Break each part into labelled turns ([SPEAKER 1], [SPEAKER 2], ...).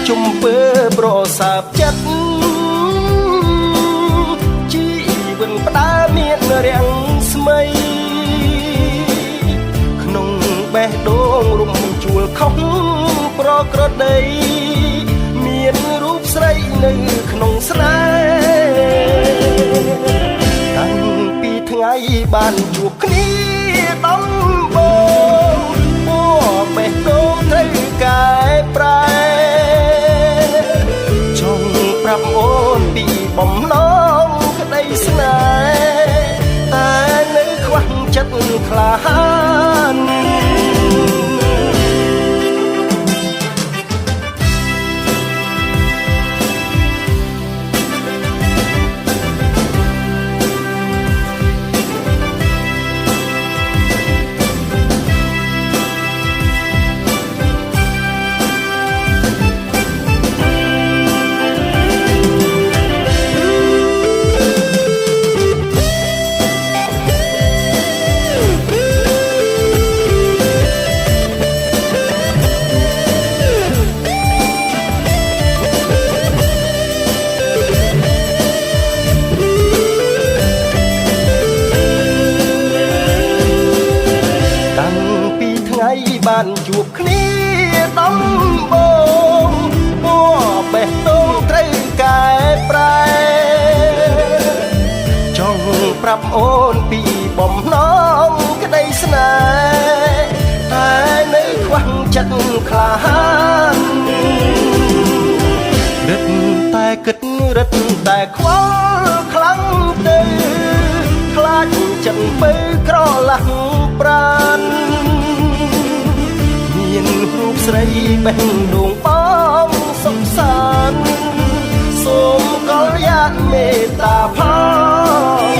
[SPEAKER 1] ជុំពើប្រសាបចិត្តជីវិតផ្ដាមានរាំងស្មីក្នុងបេះដូងរំជួលខុសប្រក្រតីមានរូបស្រីនៅក្នុងស្នេហ៍តាំងពីថ្ងៃបានជួបគ្នាដំបូងពួរបេះដូងត្រូវកែប្រែចង់ប្រាប់អូនពីបំណងក្តីស្នេហ៍តែនៅខ្វះចិត្តក្លាហានបានជួបគ្នាដំបូងពួរបេះដូងត្រូវកែប្រែចង់ប្រាប់អូនពីបំណងក្តីស្នេហ៍តែនៅខ្វះចិត្តក្លាហានរឹតតែគិតរឹតតែខ្វល់ខ្លាំងទៅខ្លាចចិត្តពើក្រឡាស់ប្រានមានរូបស្រីបេះដូងបងសុខសាន្តសូមកល្យាណមេត្តាផង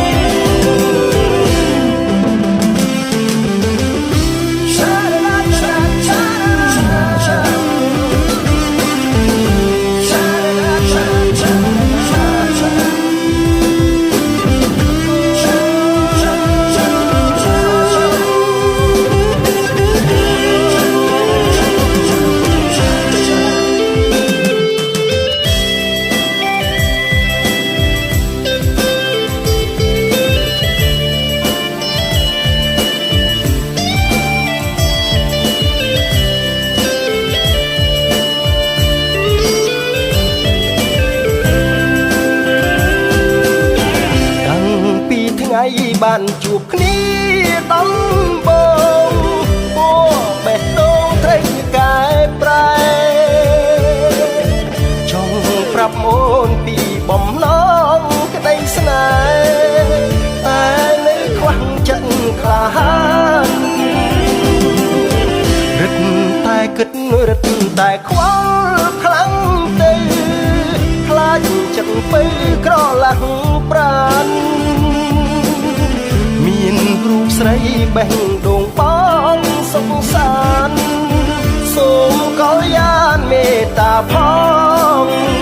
[SPEAKER 1] បានជួបគ្នាដំបូងពួរបេះដូងត្រូវកែប្រែចង់ប្រាប់អូនពីបំណងក្តីស្នេហ៍តែនៅខ្វះចិត្តក្លាហានរឹតតែគិតរឹតតែខ្វល់ខ្លាំងទៅខ្លាចចិត្តពើក្រឡាស់ប្រានមានរូបស្រីបេះដូងបងសុខសាន្តសូមកល្យាណមេត្តាផង